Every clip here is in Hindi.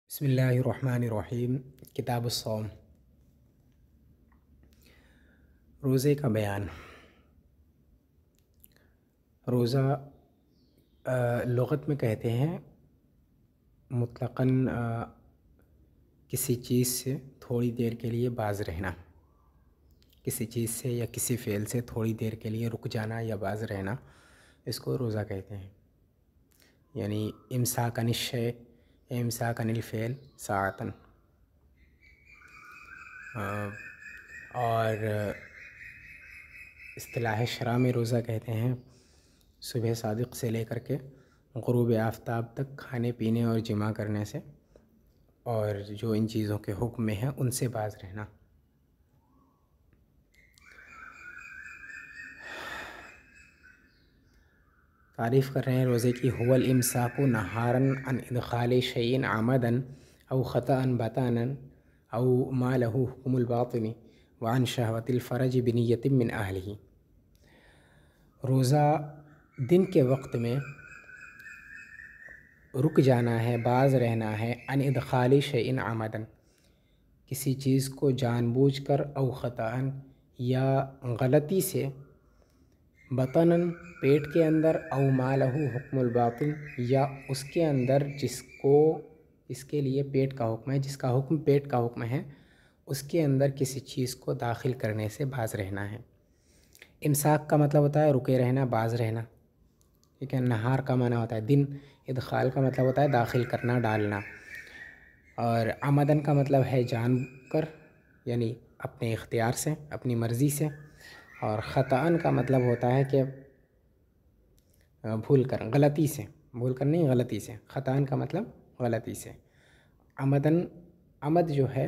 बिस्मिल्लाहिर्रहमानिर्रहीम। किताबुस्सौम, रोज़े का बयान। रोज़ा लुग़त में कहते हैं मुतलक़न किसी चीज़ से थोड़ी देर के लिए बाज़ रहना, किसी चीज़ से या किसी फ़ेल से थोड़ी देर के लिए रुक जाना या बाज़ रहना, इसको रोज़ा कहते हैं। यानी इमसाक अनिश शै या इमसाक अनिल फ़ेल साअतन। और इस्तिलाह शरअ में रोज़ा कहते हैं सुबह सादिक़ से लेकर के ग़ुरूब आफ्ताब तक खाने पीने और जिमा करने से और जो इन चीज़ों के हुक्म में है उनसे बाज़ रहना। तारीफ़ कर रहे हैं रोज़े की। हुवल इमसाकु नहारन अन इदख़ालि शैइन आमदन औ ख़तअन बतानन औ मा लहू हुक्मुल बातिनी व अन शहवतिल फ़रज बिनियतिन मिन अहलिही। रोज़ा दिन के वक्त में रुक जाना है, बाज़ रहना है। अन इदख़ालि शैइन आमदन, किसी चीज़ को जानबूझकर औ ख़तअन या गलती से, बतनन पेट के अंदर, औ मा लहू हुक्मुल बातिन या उसके अंदर जिसको इसके लिए पेट का हुक्म है, जिसका हुक्म पेट का हुक्म है, उसके अंदर किसी चीज़ को दाखिल करने से बाज़ रहना है। इमसाक का मतलब होता है रुके रहना, बाज़ रहना। ठीक है। नहार का माना होता है दिन। इदखाल का मतलब होता है दाखिल करना, डालना। और आमदन का मतलब है जानकर, यानी अपने इख्तियार से, अपनी मर्ज़ी से। और ख़ताअन का मतलब होता है कि भूल कर, गलती से। भूल कर नहीं, गलती से। ख़ताअन का मतलब गलती से। आमदन, आमद जो है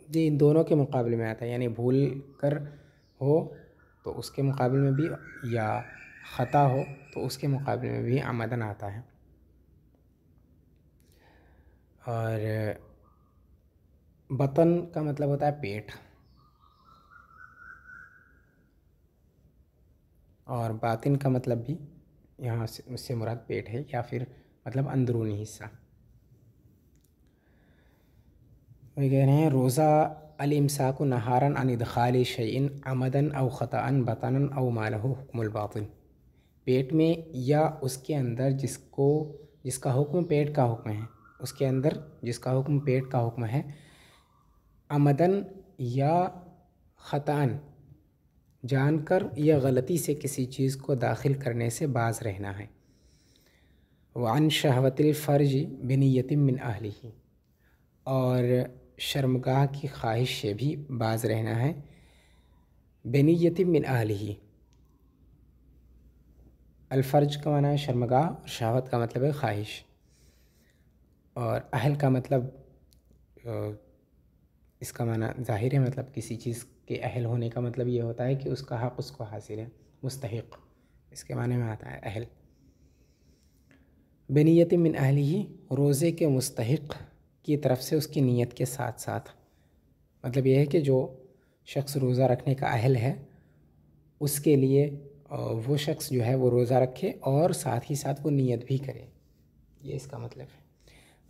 ये इन दोनों के मुकाबले में आता है, यानी भूल कर हो तो उसके मुकाबले में भी, या ख़ता हो तो उसके मुकाबले में भी आमदन आता है। और बतन का मतलब होता है पेट, और बातिन का मतलब भी यहाँ से उससे मुराद पेट है, या फिर मतलब अंदरूनी हिस्सा। वही कह रहे हैं रोज़ा अल इमसाकु नहारन अन इदख़ालि शैइन अमदन औ ख़तअन बतनन औ मा लहू हुक्मुल बातिन, पेट में या उसके अंदर जिसका हुक्म पेट का हुक्म है, उसके अंदर जिसका हुक्म पेट का हुक्म है। अमदन या ख़ताअन, जानकर या गलती से किसी चीज़ को दाखिल करने से बाज़ रहना है। वान शहवतिल फ़र्ज बिनियतिन मिन अहलिही, और शर्मगाह की ख्वाहिश से भी बाज़ रहना है। बिनियतिन मिन अहलिही, अल-फ़र्ज का माना है शर्मगाह, और शहवत का मतलब है ख्वाहिश। और अहल का मतलब इसका माना ज़ाहिर है, मतलब किसी चीज़ के अहल होने का मतलब ये होता है कि उसका हक़ उसको हासिल है, मुस्तहिक़, इसके माने में आता है अहल। बिनियत मिन अहलिही, रोज़े के मुस्तहिक़ की तरफ से उसकी नीयत के साथ साथ। मतलब यह है कि जो शख्स रोज़ा रखने का अहल है उसके लिए वो शख्स जो है वो रोज़ा रखे और साथ ही साथ वो नीयत भी करे, ये इसका मतलब है।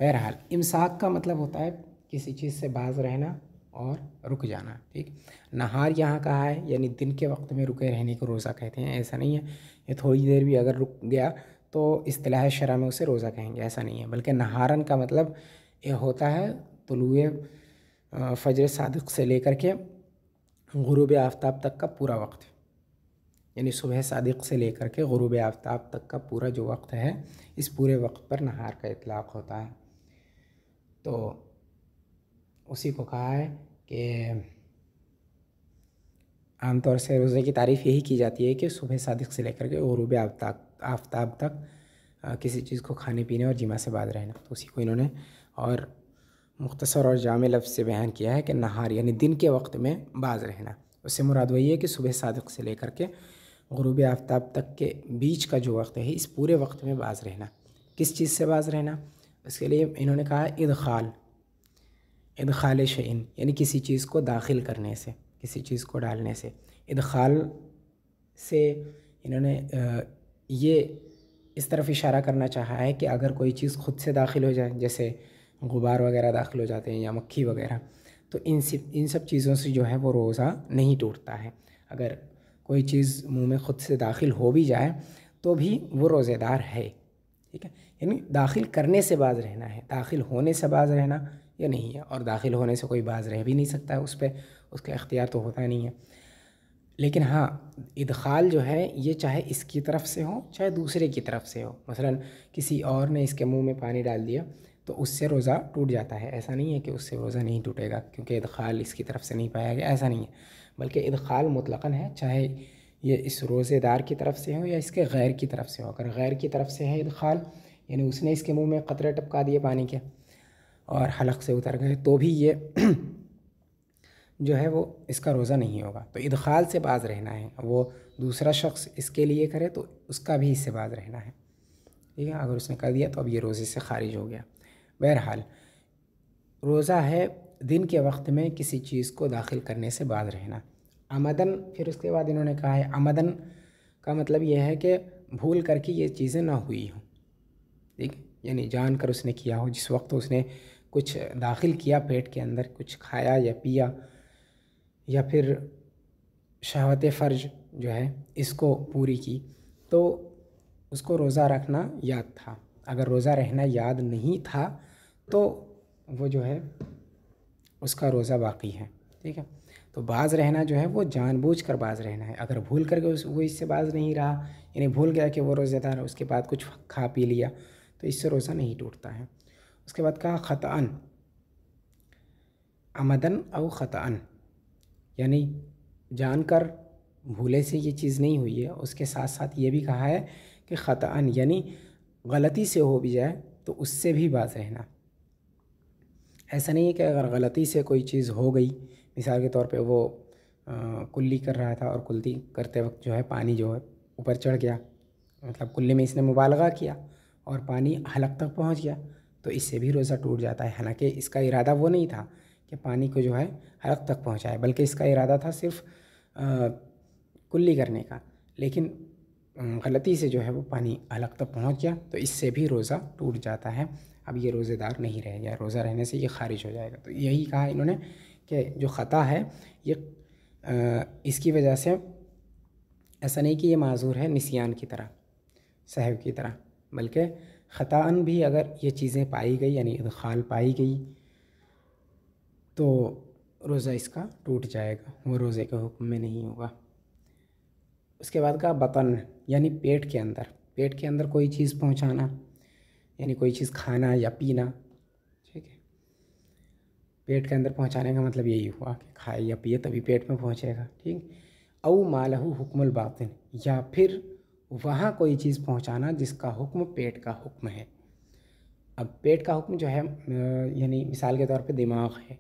बहरहाल इमसाक का मतलब होता है किसी चीज़ से बाज़ रहना और रुक जाना। ठीक। नहार यहाँ कहा है, यानी दिन के वक्त में रुके रहने को रोज़ा कहते हैं। ऐसा नहीं है ये थोड़ी देर भी अगर रुक गया तो इस्तिलाह शरअ में उसे रोज़ा कहेंगे, ऐसा नहीं है। बल्कि नहारन का मतलब ये होता है तुलुए फ़जर सादिक़ से लेकर के ग़ुरूब आफ्ताब तक का पूरा वक्त, यानी सुबह सादिक़ से लेकर के ग़ुरूब आफ्ताब तक का पूरा जो वक्त है, इस पूरे वक्त पर नहार का इतलाक़ होता है। तो उसी को कहा है कि आमतौर से रोज़े की तारीफ़ यही की जाती है कि सुबह सादिक़ से लेकर के ग़ुरूब आफ्ताब तक किसी चीज़ को खाने पीने और जिमा से बाज़ रहना। तो उसी को इन्होंने और मुख्तसर और जामे लफ्ज़ से बयान किया है कि नहार यानी दिन के वक्त में बाज़ रहना। उससे मुराद वही है कि सुबह सादिक़ से लेकर के ग़ुरूब आफ्ताब तक के बीच का जो वक्त है, इस पूरे वक्त में बाज़ रहना। किस चीज़ से बाज़ रहना? इसके लिए इन्होंने कहा इदख़ाल शैइन, यानी किसी चीज़ को दाखिल करने से, किसी चीज़ को डालने से। इदख़ाल से इन्होंने ये इस तरफ इशारा करना चाहा है कि अगर कोई चीज़ खुद से दाखिल हो जाए, जैसे गुबार वगैरह दाखिल हो जाते हैं या मक्खी वगैरह, तो इन सब चीज़ों से जो है वो रोज़ा नहीं टूटता है। अगर कोई चीज़ मुंह में ख़ुद से दाखिल हो भी जाए तो भी वो रोज़ेदार है, ठीक है। यानी दाखिल करने से बाज रहना है, दाखिल होने से बाज रहना ये नहीं है। और दाखिल होने से कोई बाज रह भी नहीं सकता है, उस पर उसका इख्तियार तो होता नहीं है। लेकिन हाँ, इदखाल जो है ये चाहे इसकी तरफ से हो चाहे दूसरे की तरफ से हो। मसलन किसी और ने इसके मुंह में पानी डाल दिया तो उससे रोज़ा टूट जाता है। ऐसा नहीं है कि उससे रोज़ा नहीं टूटेगा क्योंकि इदखाल इसकी तरफ से नहीं पाया गया, ऐसा नहीं है। बल्कि इदखाल मुतलक़न है, चाहे ये इस रोज़ेदार की तरफ से हो या इसके गैर की तरफ से हो। अगर गैर की तरफ से है इदखाल, यानी उसने इसके मुंह में कतरे टपका दिए पानी के और हलक से उतर गए, तो भी ये जो है वो इसका रोज़ा नहीं होगा। तो इदखाल से बाज रहना है। वो दूसरा शख्स इसके लिए करे तो उसका भी इससे बाज रहना है, ठीक है। अगर उसने कर दिया तो अब ये रोज़े से खारिज हो गया। बहरहाल रोज़ा है दिन के वक्त में किसी चीज़ को दाखिल करने से बाज रहना। आमदन, फिर उसके बाद इन्होंने कहा है आमदन का मतलब यह है कि भूल करके ये चीज़ें ना हुई हों, ठीक है। यानी जान कर उसने किया हो, जिस वक्त उसने कुछ दाखिल किया पेट के अंदर, कुछ खाया या पिया या फिर शहवत फ़र्ज जो है इसको पूरी की, तो उसको रोज़ा रखना याद था। अगर रोज़ा रहना याद नहीं था तो वो जो है उसका रोज़ा बाकी है, ठीक है। तो बाज रहना जो है वो जानबूझ कर बाज रहना है। अगर भूल करके वो इससे बाज नहीं रहा, यानी भूल गया कि वो रोज़ेदार है, उसके बाद कुछ खा पी लिया, तो इससे रोज़ा नहीं टूटता है। उसके बाद कहा ख़तअन, अमदन और ख़तअन, यानी जानकर भूले से ये चीज़ नहीं हुई है। उसके साथ साथ ये भी कहा है कि ख़तअन यानी गलती से हो भी जाए तो उससे भी बाज रहना। ऐसा नहीं है कि अगर गलती से कोई चीज़ हो गई, मिसाल के तौर पे वो कुल्ली कर रहा था और कुल्ली करते वक्त जो है पानी जो है ऊपर चढ़ गया, मतलब कुल्ली में इसने मुबालगा किया और पानी हलक तक पहुंच गया, तो इससे भी रोज़ा टूट जाता है। हालांकि इसका इरादा वो नहीं था कि पानी को जो है हलक तक पहुंचाए, बल्कि इसका इरादा था सिर्फ कुल्ली करने का, लेकिन गलती से जो है वो पानी हलक तक पहुंच गया, तो इससे भी रोज़ा टूट जाता है। अब ये रोज़ेदार नहीं रह गया, रोज़ा रहने से ये खारिज हो जाएगा। तो यही कहा इन्होंने कि जो ख़ता है ये इसकी वजह से ऐसा नहीं कि ये माज़ूर है निसियान की तरह, सहव की तरह, बल्कि ख़ताअन भी अगर ये चीज़ें पाई गई यानी इदखाल पाई गई तो रोज़ा इसका टूट जाएगा, वो रोज़े के हुक्म में नहीं होगा। उसके बाद का बतन यानी पेट के अंदर कोई चीज़ पहुंचाना, यानी कोई चीज़ खाना या पीना, ठीक है। पेट के अंदर पहुंचाने का मतलब यही हुआ कि खाए या पिए तभी पेट में पहुंचेगा, ठीक। औ मालहू हुक्मुल बातिन, या फिर वहाँ कोई चीज़ पहुंचाना जिसका हुक्म पेट का हुक्म है। अब पेट का हुक्म जो है यानी मिसाल के तौर पे दिमाग है,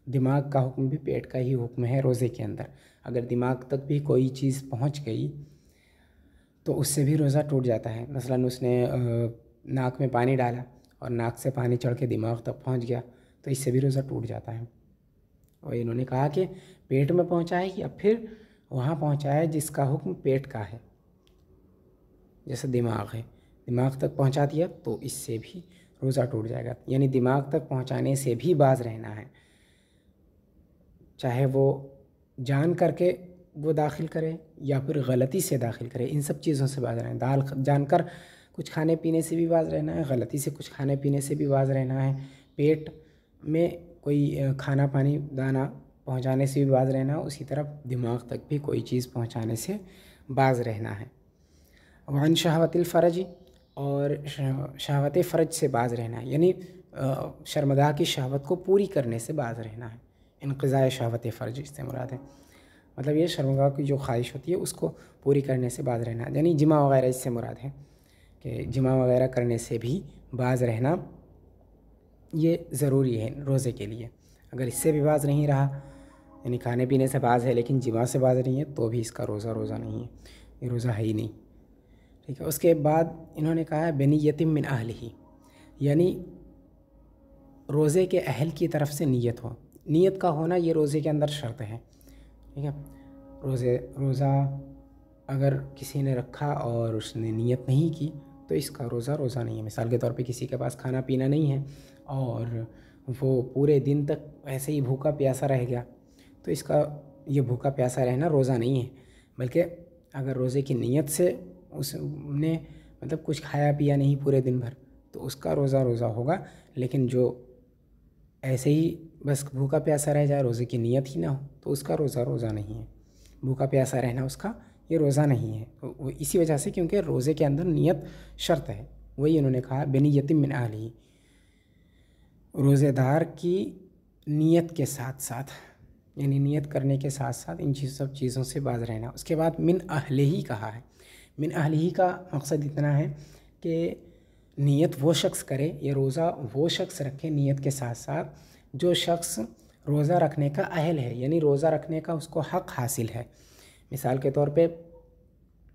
दिमाग का हुक्म भी पेट का ही हुक्म है रोज़े के अंदर। अगर दिमाग तक भी कोई चीज़ पहुंच गई तो उससे भी रोज़ा टूट जाता है। मसलन उसने नाक में पानी डाला और नाक से पानी चढ़ के दिमाग तक पहुंच गया, तो इससे भी रोज़ा टूट जाता है। और इन्होंने कहा कि पेट में पहुंचाए या फिर वहाँ पहुंचाए जिसका हुक्म पेट का है, जैसे दिमाग है, दिमाग तक पहुंचा दिया तो इससे भी रोज़ा टूट जाएगा। यानी दिमाग तक पहुंचाने से भी बाज रहना है, चाहे वो जान करके वो दाखिल करे या फिर गलती से दाखिल करे, इन सब चीज़ों से बाज रहना है। जानकर कुछ खाने पीने से भी बाज रहना है, गलती से कुछ खाने पीने से भी बाज रहना है, पेट में कोई खाना पानी दाना पहुंचाने से भी बाज रहना है, उसी तरह दिमाग तक भी कोई चीज़ पहुंचाने से बाज रहना है। वन शहवतिल फ़रज, और शहवत फ़रज से बाज रहना है, यानी शर्मगाह की शहवत को पूरी करने से बाज रहना है। इनक़िज़ाए शहवत फ़रज इससे मुराद है, मतलब ये शर्मगाह की जो ख्वाहिश होती है उसको पूरी करने से बाज रहना, यानी जिमा वगैरह इससे मुराद है कि जिमा वगैरह करने से भी बाज रहना ये ज़रूरी है रोज़े के लिए। अगर इससे भी बाज नहीं रहा, यानी खाने पीने से बाज है लेकिन जिमा से बाज नहीं है, तो भी इसका रोज़ा नहीं है, ये रोज़ा है ही नहीं, ठीक है। उसके बाद इन्होंने कहा है बनियतिम मिन अहलिही, यानी रोज़े के अहल की तरफ से नीयत हो। नीयत का होना ये रोज़े के अंदर शर्त है, ठीक है। रोज़ा अगर किसी ने रखा और उसने नीयत नहीं की तो इसका रोज़ा रोज़ा नहीं है। मिसाल के तौर पे किसी के पास खाना पीना नहीं है और वो पूरे दिन तक ऐसे ही भूखा प्यासा रह गया, तो इसका ये भूखा प्यासा रहना रोज़ा नहीं है, बल्कि अगर रोज़े की नीयत से उसने मतलब कुछ खाया पिया नहीं पूरे दिन भर, तो उसका रोज़ा रोज़ा होगा। लेकिन जो ऐसे ही बस भूखा प्यासा रह जाए, रोज़े की नीयत ही ना हो, तो उसका रोज़ा रोज़ा नहीं है। भूखा प्यासा रहना उसका ये रोज़ा नहीं है। वो इसी वजह से, क्योंकि रोज़े के अंदर नीयत शर्त है। वही उन्होंने कहा बेनियतिम मिन अहलिही, रोज़ेदार की नीयत के साथ साथ, यानी नीयत करने के साथ साथ इन सब चीज़ों से बाज रहना। उसके बाद मिन अहलिही कहा है। मिन अहलिही का मकसद इतना है कि नीयत वो शख्स करे, ये रोज़ा वो शख्स रखे नीयत के साथ साथ जो शख्स रोज़ा रखने का अहल है, यानी रोज़ा रखने का उसको हक़ हासिल है। मिसाल के तौर पे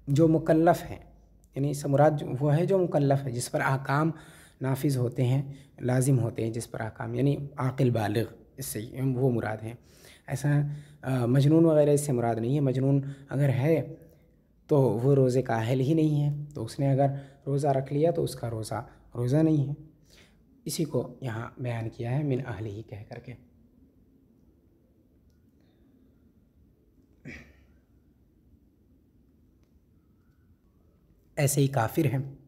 जो मुकल्लफ़ है, यानी इससे मुराद वो है जो मुकल्लफ़ है, जिस पर अहकाम नाफिज़ होते हैं, लाजिम होते हैं जिस पर अहकाम, यानी आक़िल बालिग़, इससे वो मुराद है। ऐसा मजनून वगैरह इससे मुराद नहीं है। मजनून अगर है तो वो रोज़े का अहल ही नहीं है, तो उसने अगर रोज़ा रख लिया तो उसका रोज़ा रोज़ा नहीं है। इसी को यहाँ बयान किया है मिन अहलिही कह करके। ऐसे ही काफिर हैं।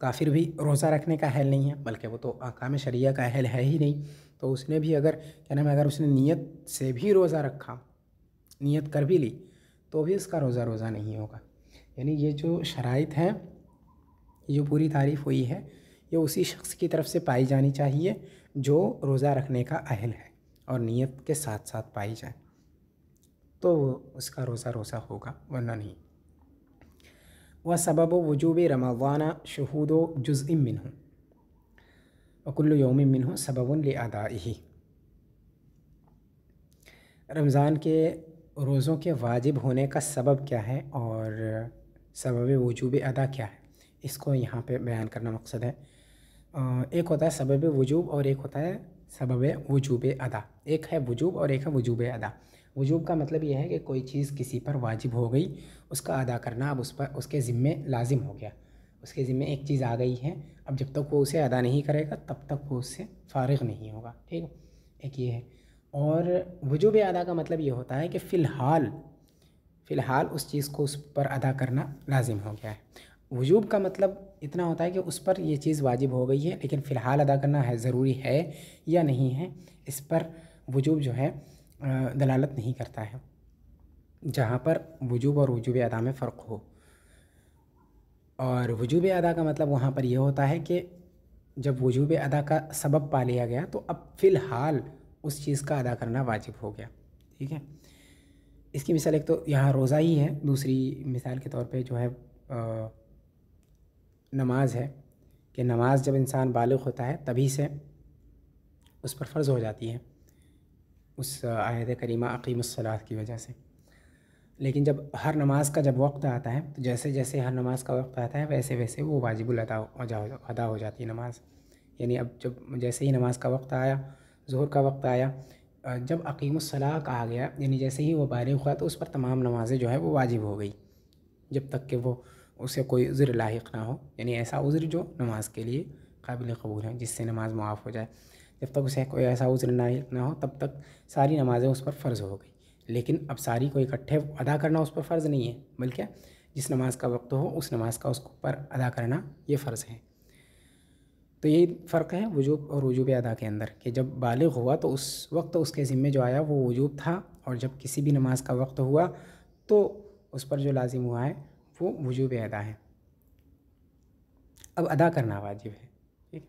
काफिर भी रोज़ा रखने का अहल नहीं है, बल्कि वो तो अहकाम शरिया का अहल है ही नहीं। तो उसने भी अगर क्या नाम है, अगर उसने नीयत से भी रोज़ा रखा, नीयत कर भी ली, तो भी उसका रोज़ा रोज़ा नहीं होगा। यानी ये जो शराइत हैं, ये जो पूरी तारीफ़ हुई है, ये उसी शख्स की तरफ से पाई जानी चाहिए जो रोज़ा रखने का अहल है और नीयत के साथ साथ पाई जाए, तो उसका रोज़ा रोज़ा होगा, वरना नहीं। वह सबब वजूब रमज़ान शुहूद जुज़्इम मिन्हु व कुल्लु यौमिन मिन्हु सबबुन लिअदाइही। रमज़ान के रोज़ों के वाजिब होने का सबब क्या है और सबब वजूब अदा क्या है, इसको यहाँ पे बयान करना मकसद है। एक होता है सबब वजूब और एक होता है सबब वजूब अदा। एक है वजूब और एक है वजूब अदा। वजूब का मतलब यह है कि कोई चीज़ किसी पर वाजिब हो गई, उसका अदा करना अब उस पर उसके ज़िम्मे लाजिम हो गया। उसके ज़िम्मे एक चीज़ आ गई है, अब जब तक वो उसे अदा नहीं करेगा तब तक वो उससे फ़ारिग़ नहीं होगा। ठीक है, एक ये है। और वजूब अदा का मतलब ये होता है कि फ़िलहाल उस चीज़ को उस पर अदा करना लाजिम हो गया है। वजूब का मतलब इतना होता है कि उस पर ये चीज़ वाजिब हो गई है, लेकिन फ़िलहाल अदा करना है ज़रूरी है या नहीं है, इस पर वजूब जो है दलालत नहीं करता है। जहाँ पर वजूब और वजूब अदा में फ़र्क हो। और वजूब अदा का मतलब वहाँ पर यह होता है कि जब वजूब अदा का सबब पा लिया गया तो अब फ़िलहाल उस चीज़ का अदा करना वाजिब हो गया। ठीक है, इसकी मिसाल एक तो यहाँ रोज़ा ही है, दूसरी मिसाल के तौर पे जो है नमाज है कि नमाज जब इंसान बालिग़ होता है तभी से उस पर फ़र्ज़ हो जाती है, उस आयत करीमा अक़ीमुस्सलात की वजह से। लेकिन जब हर नमाज का जब वक्त आता है, तो जैसे जैसे हर नमाज का वक्त आता है वैसे वैसे वो वाजिबुल अदा हो जाती है नमाज। यानी अब जब जैसे ही नमाज का वक्त आया, ज़ोहर का वक्त आया, जब अक़ीमुस्सलाह कहा गया, यानी जैसे ही वो बालिग़ हुआ तो उस पर तमाम नमाज़ें जो है वो वाजिब हो गई, जब तक कि वो उसे कोई उज़्र लाहिक़ ना हो, यानी ऐसा उज़्र जो नमाज के लिए काबिल क़बूल है, जिससे नमाज मुआफ़ हो जाए। जब तक उसे कोई ऐसा उज़्र लाहिक़ ना हो तब तक सारी नमाज़ें उस पर फ़र्ज़ हो गई। लेकिन अब सारी को इकट्ठे अदा करना उस पर फ़र्ज़ नहीं है, बल्कि जिस नमाज का वक्त हो उस नमाज का उसको पर अदा करना ये फ़र्ज़ है। तो यही फ़र्क है वजूब और वजूब अदा के अंदर, कि जब बालिग़ हुआ तो उस वक्त उसके ज़िम्मे जो आया वो वजूब था, और जब किसी भी नमाज का वक्त हुआ तो उस पर जो लाजिम हुआ है वो वजूब अदा है। अब अदा करना वाजिब है। ठीक,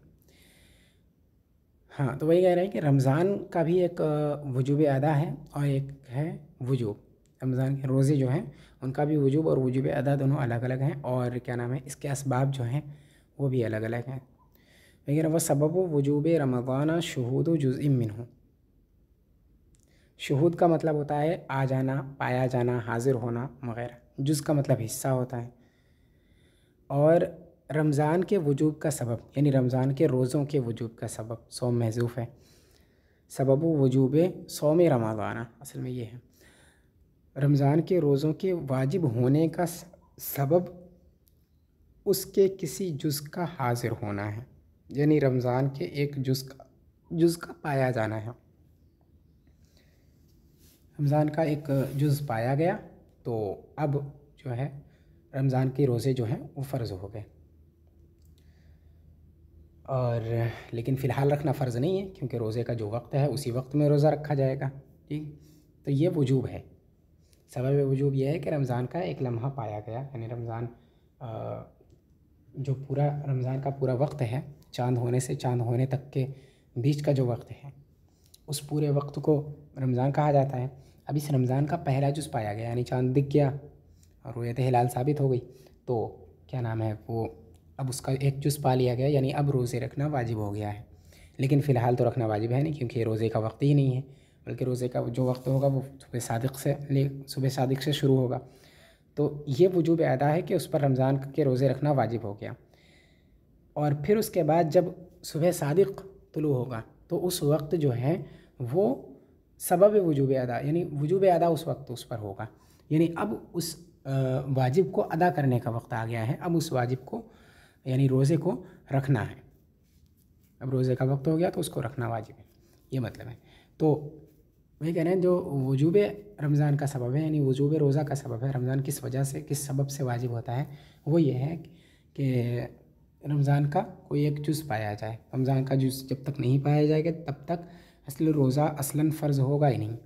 हाँ, तो वही कह रहे हैं कि रमज़ान का भी एक वजूब अदा है और एक है वजूब। रमज़ान के रोज़े जो हैं उनका भी वजूब और वजूब अदा दोनों अलग अलग हैं, और क्या नाम है, इसके असबाब जो हैं वो भी अलग अलग हैं। लेकिन वह सबब वजूब रमज़ान शुहूद जुज़इम मिन्हु। शुहूद का मतलब होता है आ जाना, पाया जाना, हाज़िर होना वगैरह। जुज़ का मतलब हिस्सा होता है। और रमज़ान के वजूब का सबब, यानी रमज़ान के रोज़ों के वजूब का सबब, सौम महज़ूफ़ है, सबब वजूब सौम रमज़ान, असल में ये है रमज़ान के रोज़ों के वाजिब होने का सबब उसके किसी जुज़ का हाजिर होना है, यानी रमज़ान के एक जुज़ का पाया जाना है। रमज़ान का एक जुज़ पाया गया तो अब जो है रमज़ान के रोज़े जो हैं वो फ़र्ज़ हो गए। और लेकिन फ़िलहाल रखना फ़र्ज़ नहीं है, क्योंकि रोज़े का जो वक्त है उसी वक्त में रोज़ा रखा जाएगा। ठीक, तो ये वजूब है। सबब वजूब यह है कि रमज़ान का एक लम्हा पाया गया, यानी रमज़ान जो पूरा रमज़ान का पूरा वक्त है, चाँद होने से चाँद होने तक के बीच का जो वक्त है, उस पूरे वक्त को रमज़ान कहा जाता है। अब इस रमज़ान का पहला जुज़ पाया गया, यानी चाँद दिख गया और रुयत हिलाल साबित हो गई, तो क्या नाम है वो, अब उसका एक जुज़ पा लिया गया, यानी अब रोज़े रखना वाजिब हो गया है। लेकिन फ़िलहाल तो रखना वाजिब है नहीं, क्योंकि ये रोज़े का वक्त ही नहीं है, बल्कि रोज़े का जो वक्त होगा वो सुबह सादिक से शुरू होगा। तो ये वजूब अदा है कि उस पर रमज़ान के रोज़े रखना वाजिब हो गया। और फिर उसके बाद जब सुबह सादिक तुलू होगा तो उस वक्त जो है वो सबब वजूब अदा, यानी वजूब अदा उस वक्त उस पर होगा, यानी अब उस वाजिब को अदा करने का वक्त आ गया है। अब उस वाजिब को यानी रोज़े को रखना है, अब रोज़े का वक्त हो गया तो उसको रखना वाजिब है, ये मतलब है। तो वही कह रहे हैं जो वजूब रमज़ान का सबब है, यानी वजूब रोज़ा का सबब है, रमज़ान किस वजह से किस सबब से वाजिब होता है, वो ये है कि रमज़ान का कोई एक जुज़ पाया जाए। रमज़ान का जुज़ जब तक नहीं पाया जाएगा तब तक असल रोज़ा असलन फ़र्ज़ होगा ही नहीं।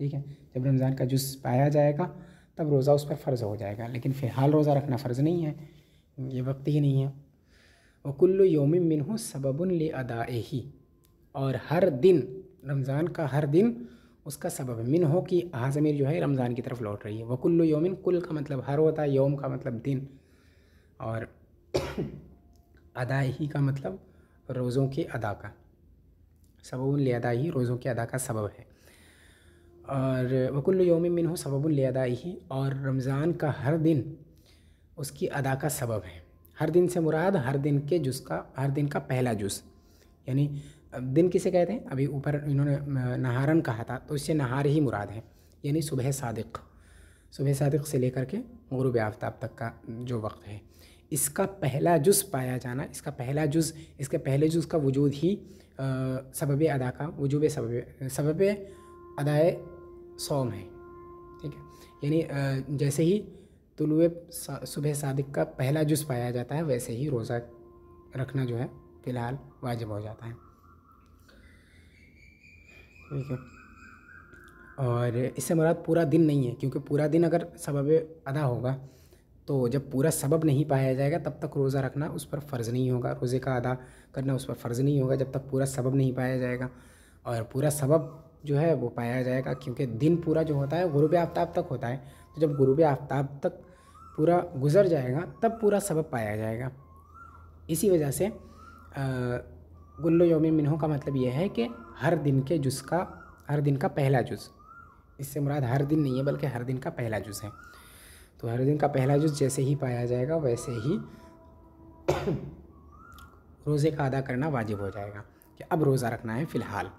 ठीक है, जब रमज़ान का जुज़ पाया जाएगा तब रोज़ा उस पर फ़र्ज़ हो जाएगा, लेकिन फ़िलहाल रोज़ा रखना फ़र्ज़ नहीं है, ये वक्त ही नहीं है। व कुल्लु यौमिन मिन्हु सबबुन लि अदाइही, और हर दिन रमज़ान का हर दिन उसका सबब है। मिन हो कि ज़मीर जो है रमज़ान की तरफ लौट रही है। वकुल्लु यौमिन, कुल का मतलब हर होता है, यौम का मतलब दिन, और अदाइही का मतलब रोज़ों की अदा का, सबबुन लि अदाइही रोज़ों की अदा का सबब है। और वकुल्लु यौमिन मिन्हु सबबुन लि अदाइही, और रमज़ान का हर दिन उसकी अदा का सबब है। हर दिन से मुराद हर दिन के जुज़ का, हर दिन का पहला जुज़, यानी दिन किसे कहते हैं, अभी ऊपर इन्होंने नहारन कहा था, तो इससे नहार ही मुराद है, यानी सुबह सादिक से लेकर के गुरूब आफ्ताब तक का जो वक्त है, इसका पहला जुज़ पाया जाना, इसका पहला जुज़, इसके पहले जुज़ का वजूद ही सबब अदा का वजूब सबब अदाए सौम है। ठीक है, यानी जैसे ही तुलुए सुबह सादिक का पहला जुज़ पाया जाता है, वैसे ही रोज़ा रखना जो है फ़िलहाल वाजिब हो जाता है। ठीक है, और इससे मुराद पूरा दिन नहीं है, क्योंकि पूरा दिन अगर सबब अदा होगा तो जब पूरा सबब नहीं पाया जाएगा तब तक रोज़ा रखना उस पर फ़र्ज़ नहीं होगा, रोज़े का अदा करना उस पर फ़र्ज़ नहीं होगा जब तक पूरा सबब नहीं पाया जाएगा। और पूरा सबब जो है वो पाया जाएगा, क्योंकि दिन पूरा जो होता है गुरूब आफ्ताब तक होता है, तो जब गुरूब आफ्ताब तक पूरा गुज़र जाएगा तब पूरा सबब पाया जाएगा। इसी वजह से गुल्लो यौमिन मिन्हु का मतलब यह है कि हर दिन के जुज़ का, हर दिन का पहला जुज़, इससे मुराद हर दिन नहीं है बल्कि हर दिन का पहला जुज़ है। तो हर दिन का पहला जुज़ जैसे ही पाया जाएगा वैसे ही रोज़े का अदा करना वाजिब हो जाएगा कि अब रोज़ा रखना है फ़िलहाल।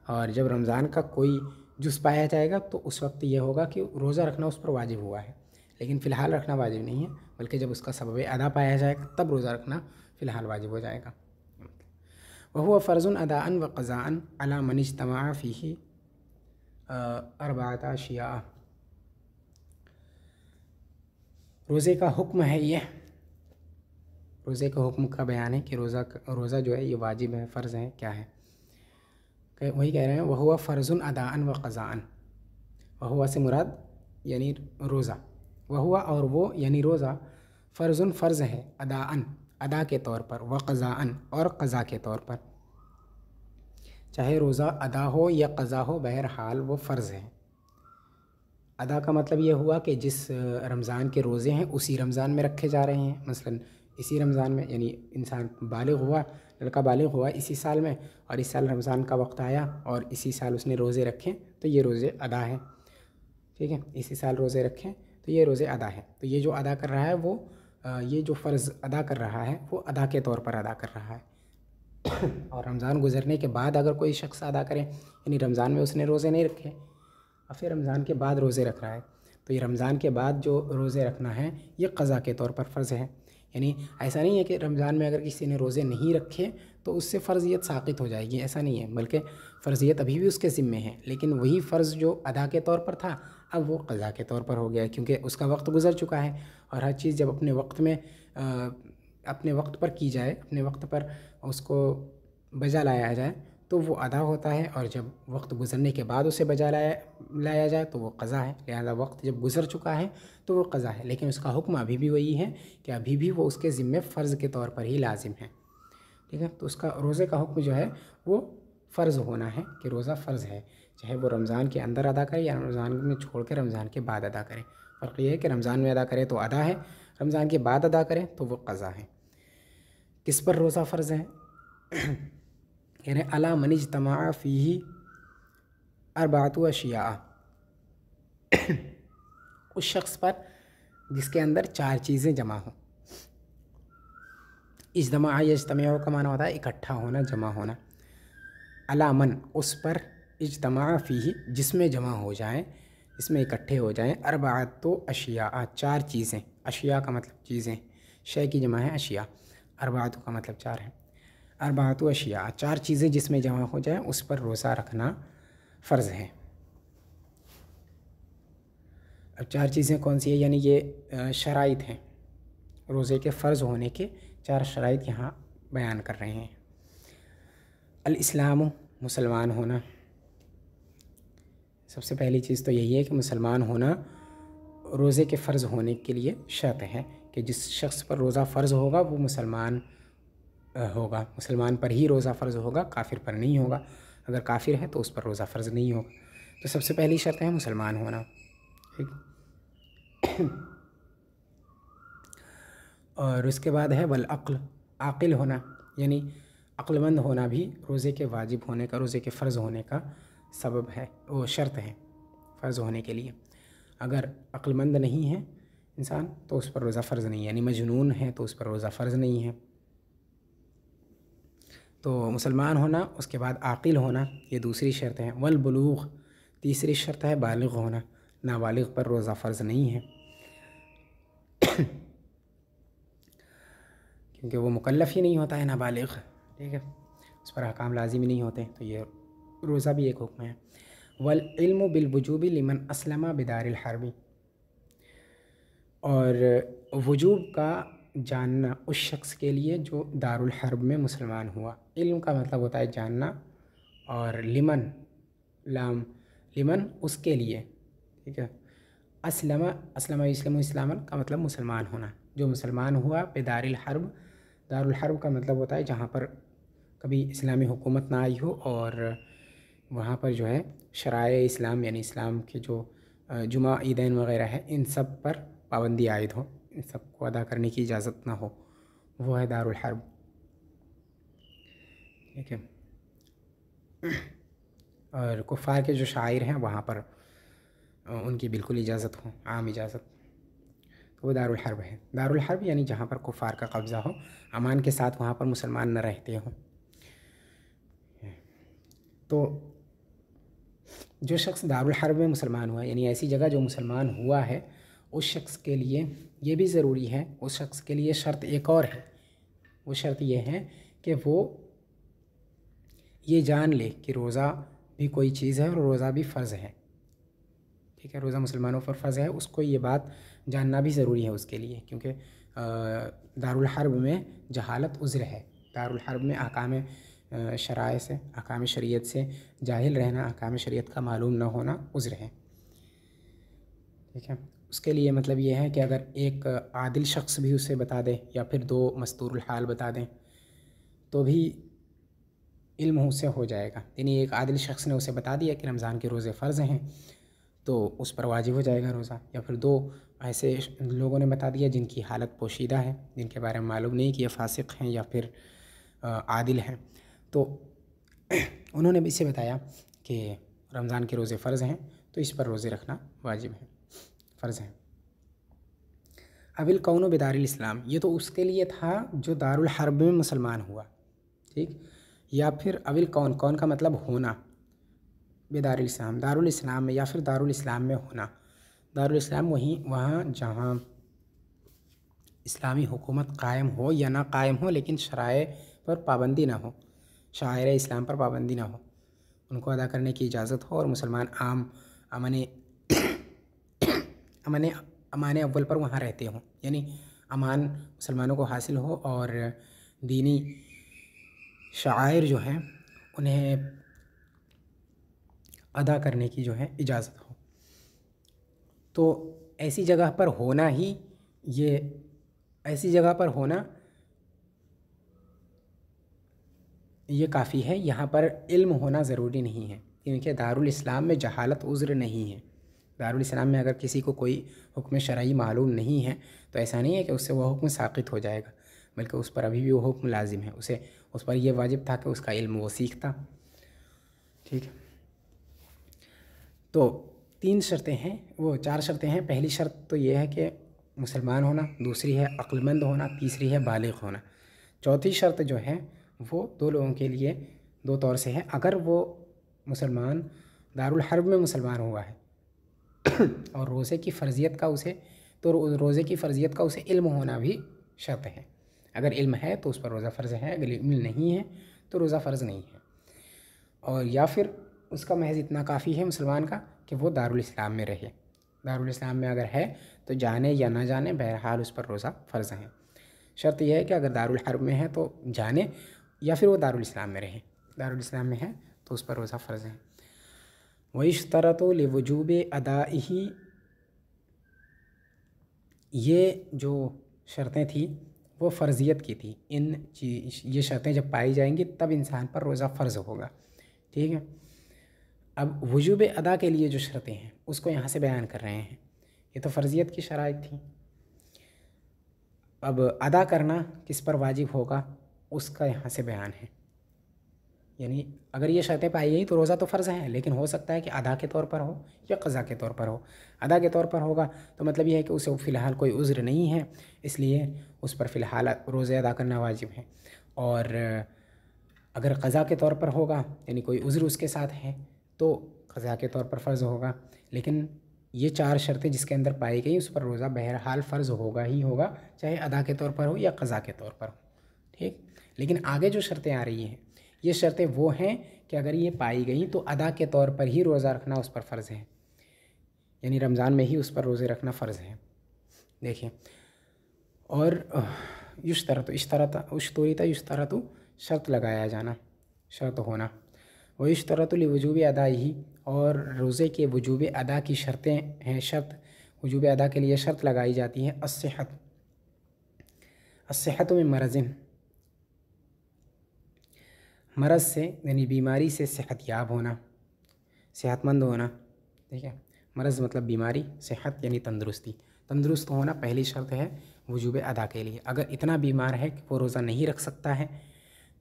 और जब रमज़ान का कोई जुज़ पाया जाएगा तो उस वक्त ये होगा कि रोज़ा रखना उस पर वाजिब हुआ है, लेकिन फ़िलहाल रखना वाजिब नहीं है, बल्कि जब उसका सबब अदा पाया जाएगा तब रोज़ा रखना फ़िलहाल वाजिब हो जाएगा। वहुवा फ़र्ज़ुन अदाअन व क़ज़ाअन अला मन इज्तमअ फ़ीही अर्बअत अशिया। रोज़े का हुक्म है, ये रोज़े के हुक्म का बयान है कि रोज़ा जो है ये वाजिब है, फ़र्ज़ है, क्या है, वही कह रहे हैं वहुवा फ़र्ज़ुन अदाअन व क़ज़ाअन। वहुवा से मुराद यानी रोज़ा, वहुवा और वो यानी रोज़ा, फ़र्ज़ुन फ़र्ज़ है, अदाअन अदा के तौर पर, व क़ज़ाअन और क़ज़ा के तौर पर। चाहे रोज़ा अदा हो या क़ज़ा हो, बहरहाल वो फ़र्ज़ है। अदा का मतलब ये हुआ कि जिस रमज़ान के रोज़े हैं उसी रमज़ान में रखे जा रहे हैं, मसलन इसी रमज़ान में, यानी इंसान बालिग़ हुआ, लड़का बालिग़ हुआ इसी साल में, और इस साल रमज़ान का वक्त आया और इसी साल उसने रोज़े रखे, तो ये रोज़े अदा है। ठीक है, इसी साल रोज़े रखें तो ये रोज़े अदा है। तो ये जो अदा कर रहा है वो ये जो फ़र्ज़ अदा कर रहा है वो अदा के तौर पर अदा कर रहा है। और रमज़ान गुज़रने के बाद अगर कोई शख्स अदा करे, यानी रमज़ान में उसने रोज़े नहीं रखे और फिर रमज़ान के बाद रोज़े रख रहा है, तो ये रमज़ान के बाद जो रोज़े रखना है ये क़ज़ा के तौर पर फ़र्ज़ है। यानी ऐसा नहीं है कि रमज़ान में अगर किसी ने रोज़े नहीं रखे तो उससे फ़र्ज़ियत साक़ित हो जाएगी, ऐसा नहीं है, बल्कि फ़र्ज़ियत अभी भी उसके ज़िम्मे है, लेकिन वही फ़र्ज़ जो अदा के तौर पर था अब वो क़ज़ा के तौर पर हो गया, क्योंकि उसका वक्त गुज़र चुका है। और हर चीज़ जब अपने वक्त में अपने वक्त पर की जाए, अपने वक्त पर उसको बजा लाया जाए तो वो अदा होता है, और जब वक्त गुज़रने के बाद उसे बजा लाया जाए तो वो क़ज़ा है। लिहाजा वक्त जब गुज़र चुका है तो वो क़ज़ा है, लेकिन उसका हुक्म अभी भी वही है कि अभी भी वो उसके ज़िम्मे फ़र्ज़ के तौर पर ही लाजिम है। ठीक है, तो उसका रोज़े का हुक्म जो है वो फ़र्ज़ होना है कि रोज़ा फ़र्ज़ है, चाहे वो रमज़ान के अंदर अदा करे या रमज़ान में छोड़ के रमज़ान के बाद अदा करे। फ़र्क ये है कि रमज़ान में अदा करे तो अदा है, रमज़ान के बाद अदा करे तो वो क़ज़ा है। किस पर रोज़ा फ़र्ज़ है? यानी अला मन इज्तमा फ़ीही अर्बाअतु अशिया, उस शख्स पर जिसके अंदर 4 चीज़ें जमा हों। इज्तमा यज्तमिउ का माना होता है इकट्ठा होना, जमा होना। अला मन, उस पर, इज्तमा फ़ीही, जिसमें जमा हो जाएँ, इसमें इकट्ठे हो जाएँ, अर्बाअतु अशिया, 4 चीज़ें। अशिया का मतलब चीज़ें, शय की जमा है अशिया, अर्बाअतु का मतलब 4 है। अर्बाअतु अशिया, 4 चीज़ें जिसमें जमा हो जाए उस पर रोज़ा रखना फ़र्ज़ है। अब 4 चीज़ें कौन सी है, यानी ये शराइत हैं, रोज़े के फ़र्ज़ होने के 4 शराइत यहाँ बयान कर रहे हैं। अल इस्लाम, मुसलमान होना, सबसे पहली चीज़ तो यही है कि मुसलमान होना रोज़े के फ़र्ज़ होने के लिए शर्त है कि जिस शख्स पर रोज़ा फ़र्ज़ होगा वो मुसलमान होगा, मुसलमान पर ही रोज़ा फ़र्ज़ होगा, काफिर पर नहीं होगा। अगर काफिर है तो उस पर रोज़ा फ़र्ज़ नहीं होगा। तो सबसे पहली शर्त है मुसलमान होना। ठीक, और उसके बाद है वल अक्ल, आकिल होना, यानी अक्लमंद होना भी रोज़े के वाजिब होने का, रोज़े के फ़र्ज़ होने का सबब है, वो शर्त है फ़र्ज़ होने के लिए। अगर अक्लमंद नहीं है इंसान तो उस पर रोज़ा फ़र्ज़ नहीं है, यानी मजनून है तो उस पर रोज़ा फ़र्ज़ नहीं है। तो मुसलमान होना, उसके बाद आकिल होना, ये दूसरी शर्त है। वल बुलूग़, तीसरी शर्त है बालिग़ होना, नाबालिग़ पर रोज़ा फ़र्ज़ नहीं है क्योंकि वो मुकल्लफ़ ही नहीं होता है नाबालिग़। ठीक है, उस पर अहकाम लाज़िमी नहीं होते, तो ये रोज़ा भी एक हुक्म है। वल इल्मु बिल वुजूबि लिमन अस्लमा बिदारिल हर्बी, और वजूब का जानना उस शख्स के लिए जो दारुल हर्ब में मुसलमान हुआ। इल्म का मतलब होता है जानना, और लिमन, लाम, लिमन उसके लिए। ठीक है, अस्लमा, अस्लमा इस्लाम इस्लामन का मतलब मुसलमान होना, जो मुसलमान हुआ बेदारिल हर्ब। दारुल हर्ब का मतलब होता है जहाँ पर कभी इस्लामी हुकूमत ना आई हो, और वहाँ पर जो है शराए इस्लाम यानी इस्लाम के जो जुमा ईदैन वग़ैरह है इन सब पर पाबंदी आयद हो, इन सब को अदा करने की इजाज़त ना हो, वो है दारुल हर्ब। ठीक है, और कुफ़ार के जो शायर हैं वहाँ पर उनकी बिल्कुल इजाज़त हो, आम इजाज़त, तो वो दारुल हर्ब है। दारुल हर्ब यानी जहाँ पर कुफ़ार का कब्ज़ा हो, अमान के साथ वहाँ पर मुसलमान न रहते हों। तो जो शख्स दारुल हर्ब में मुसलमान हुआ, यानी ऐसी जगह जो मुसलमान हुआ है, उस शख्स के लिए ये भी ज़रूरी है, उस शख्स के लिए शर्त एक और है। वो शर्त ये है कि वो ये जान ले कि रोज़ा भी कोई चीज़ है और रोज़ा भी फ़र्ज़ है। ठीक है, रोज़ा मुसलमानों पर फ़र्ज़ है, उसको ये बात जानना भी ज़रूरी है उसके लिए, क्योंकि दारुल हर्ब में जहालत उज़्र है। दारुल हर्ब में अहकाम शराए से, अहकाम शरीयत से जाहिल रहना, अहकाम शरीयत का मालूम न होना उज़्र है। ठीक है, उसके लिए मतलब ये है कि अगर एक आदिल शख्स भी उसे बता दे या फिर 2 मस्तूरुल हाल बता दें तो भी इल्म उससे हो जाएगा। यानी एक आदिल शख्स ने उसे बता दिया कि रमज़ान के रोज़े फ़र्ज़ हैं तो उस पर वाजिब हो जाएगा रोज़ा, या फिर 2 ऐसे लोगों ने बता दिया जिनकी हालत पोशीदा है, जिनके बारे में मालूम नहीं कि ये फ़ासिक हैं या फिर आदिल हैं, तो उन्होंने भी इसे बताया कि रमज़ान के रोज़े फ़र्ज़ हैं तो इस पर रोज़े रखना वाजिब है, फ़र्ज़ है। अविल कौनो बेदारिल इस्लाम, ये तो उसके लिए था जो दारुल हर्ब में मुसलमान हुआ। ठीक, या फिर अविल कौन, कौन का मतलब होना, बेदारुल इस्लाम, दारुल इस्लाम में या फिर दारुल इस्लाम में होना। दारुल इस्लाम वहीं, वहाँ जहाँ इस्लामी हुकूमत कायम हो या ना कायम हो, लेकिन शराए पर पाबंदी ना हो, शायर इस्लाम पर पाबंदी ना हो, उनको अदा करने की इजाज़त हो और मुसलमान आम अमन अमन अमान अव्वल पर वहाँ रहते हों, यानी अमान मुसलमानों को हासिल हो और दीनी शायर जो हैं उन्हें अदा करने की जो है इजाज़त हो। तो ऐसी जगह पर होना ही ये ऐसी जगह पर होना ये काफ़ी है। यहाँ पर इल्म होना ज़रूरी नहीं है, क्योंकि दारुल इस्लाम में जहालत उज़्र नहीं है। दारुल इस्लाम में अगर किसी को कोई हुक्म शरई मालूम नहीं है तो ऐसा नहीं है कि उससे वह हुक्म साक़ित हो जाएगा, बल्कि उस पर अभी भी वो हुक्म लाजिम है। उस पर यह वाजिब था कि उसका इल्म वो सीखता। ठीक है, तो 3 शर्तें हैं, वो 4 शर्तें हैं। पहली शर्त तो ये है कि मुसलमान होना, दूसरी है अक्लमंद होना, तीसरी है बालिग होना। चौथी शर्त जो है वो 2 लोगों के लिए 2 तौर से है। अगर वो मुसलमान दारुल हर्ब में मुसलमान हुआ है और रोज़े की फ़र्ज़ियत का उसे रोज़े की फ़र्ज़ियत का उसे इल्म होना भी शर्त है। अगर इल्म है तो उस पर रोज़ा फ़र्ज़ है, अगर इल्म नहीं है तो रोज़ा फ़र्ज़ नहीं है। और या फिर उसका महज इतना काफ़ी है मुसलमान का कि वो दारुल इस्लाम में रहे। दारुल इस्लाम में अगर है तो जाने या ना जाने बहरहाल उस पर रोज़ा फ़र्ज़ है। शर्त यह है कि अगर दारुल हर्ब में है तो जाने, या फिर वो दारुल इस्लाम में रहे। दारुल इस्लाम में है तो उस पर रोज़ा फ़र्ज़ है। वइश्तरतु लिवुजूब अदाइही, ये जो शर्तें थी वो फ़र्ज़ियत की थी। ये शर्तें जब पाई जाएंगी तब इंसान पर रोज़ा फ़र्ज़ होगा। ठीक है, अब वुजूब अदा के लिए जो शर्तें हैं उसको यहाँ से बयान कर रहे हैं। ये तो फ़र्ज़ियत की शराइत थी। अब अदा करना किस पर वाजिब होगा उसका यहाँ से बयान है। यानी अगर ये शर्तें पाई गई तो रोज़ा तो फ़र्ज़ है, लेकिन हो सकता है कि अदा के तौर पर हो या क़ज़ा के तौर पर हो। अदा के तौर पर होगा तो मतलब ये है कि उसे फ़िलहाल कोई उज़्र नहीं है, इसलिए उस पर फ़िलहाल रोज़े अदा करना वाजिब है। और अगर क़ज़ा के तौर पर होगा, यानी कोई उज़्र उसके साथ है, तो क़ज़ा के तौर पर फ़र्ज़ होगा। लेकिन ये 4 शर्तें जिसके अंदर पाई गई उस पर रोज़ा बहरहाल फ़र्ज़ होगा ही होगा, चाहे अदा के तौर पर हो या क़ज़ा के तौर पर हो। ठीक, लेकिन आगे जो शर्तें आ रही हैं ये शर्तें वो हैं कि अगर ये पाई गई तो अदा के तौर पर ही रोज़ा रखना उस पर फ़र्ज़ है, यानी रमज़ान में ही उस पर रोज़े रखना फ़र्ज़ है। देखिए, और युश्तरतु शर्त लगाया जाना, शर्त होना। व युश्तरतु लिवुजूब अदाइही, और रोज़े के वजूब अदा की शर्तें हैं। शर्त वजूब अदा के लिए शर्त लगाई जाती है अस्सिहत में मरज़िन, मरज़ से यानी बीमारी से सेहत याब होना, सेहतमंद होना। ठीक है, मरज़ मतलब बीमारी, सेहत यानी तंदुरुस्ती। तंदुरुस्त होना पहली शर्त है वजूब अदा के लिए। अगर इतना बीमार है कि वो रोज़ा नहीं रख सकता है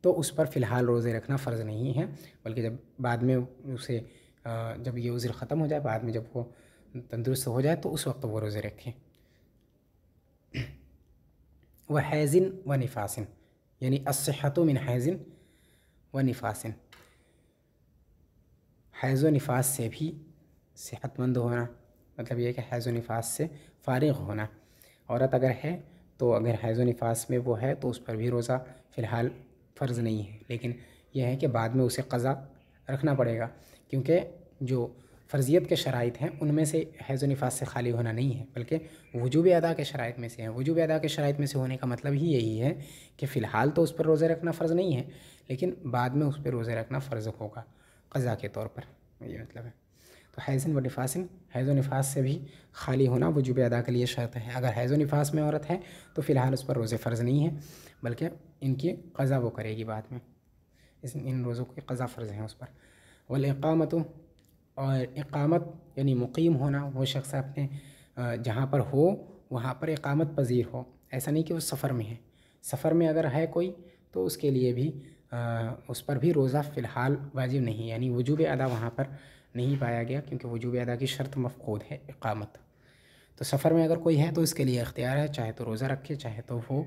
तो उस पर फ़िलहाल रोज़े रखना फ़र्ज़ नहीं है, बल्कि जब बाद में उसे जब ये उज़्र ख़त्म हो जाए, बाद में जब वो तंदुरुस्त हो जाए तो उस वक्त वो रोज़े रखें। व हैज़िन व निफासिन, यानी अस्सिहतु मिन हैज़िन व निफासिन, हैज़ व निफास से भी सेहतमंद होना, मतलब ये है कि हैज़ व निफास से फ़ारिग़ होना। औरत अगर है तो अगर हैज़ व निफास में वो है तो उस पर भी रोज़ा फ़िलहाल फ़र्ज़ नहीं है, लेकिन यह है कि बाद में उसे क़ज़ा रखना पड़ेगा, क्योंकि जो फ़र्ज़ियत के शराइत हैं उनमें से हैज़ व निफास से खाली होना नहीं है, बल्कि वजूब अदा के शराइत में से है। वजूब अदा के शराइत में से होने का मतलब ही यही है कि फ़िलहाल तो उस पर रोज़े रखना फ़र्ज़ नहीं है, लेकिन बाद में उस पर रोज़े रखना फ़र्ज़ होगा क़ज़ा के तौर पर, ये मतलब है। तो हैज़िन व निफासिन, हैज़ व निफास से भी खाली होना वजूब अदा के लिए शर्त है। अगर हैज़ व निफास में औरत है तो फ़िलहाल उस पर रोज़े फ़र्ज़ नहीं है, बल्कि इनकी क़ज़ा वो करेगी बाद में, इन रोज़ों की क़ज़ा फ़र्ज़ है उस पर। वल इक़ामतु, और इक़ामत यानी मुक़ीम होना, वो शख्स अपने जहाँ पर हो वहाँ पर इक़ामत पज़ीर हो। ऐसा नहीं कि वो सफ़र में है, सफ़र में अगर है कोई तो उसके लिए भी उस पर भी रोज़ा फ़िलहाल वाजिब नहीं, यानी वजूब अदा वहाँ पर नहीं पाया गया, क्योंकि वजूब अदा की शर्त मफ़क़ूद है इक़ामत। तो सफ़र में अगर कोई है तो इसके लिए इख्तियार है, चाहे तो रोज़ा रखे, चाहे तो वो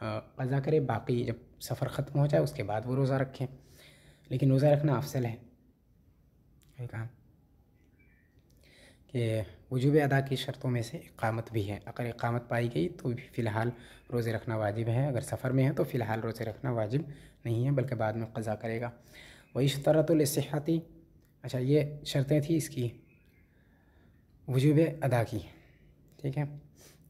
क़ज़ा करे, बाकी जब सफ़र ख़त्म हो जाए उसके बाद वो रोज़ा रखें, लेकिन रोज़ा रखना अफसल है। कहा कि वजूब अदा की शर्तों में से इक़ामत भी है। अगर इक़ामत पाई गई तो भी फ़िलहाल रोज़े रखना वाजिब है। अगर सफ़र में है तो फ़िलहाल रोज़े रखना वाजिब नहीं है, बल्कि बाद में क़ज़ा करेगा। वइश्तरतुल सिहती, अच्छा ये शर्तें थी इसकी वजूब अदा की, ठीक है,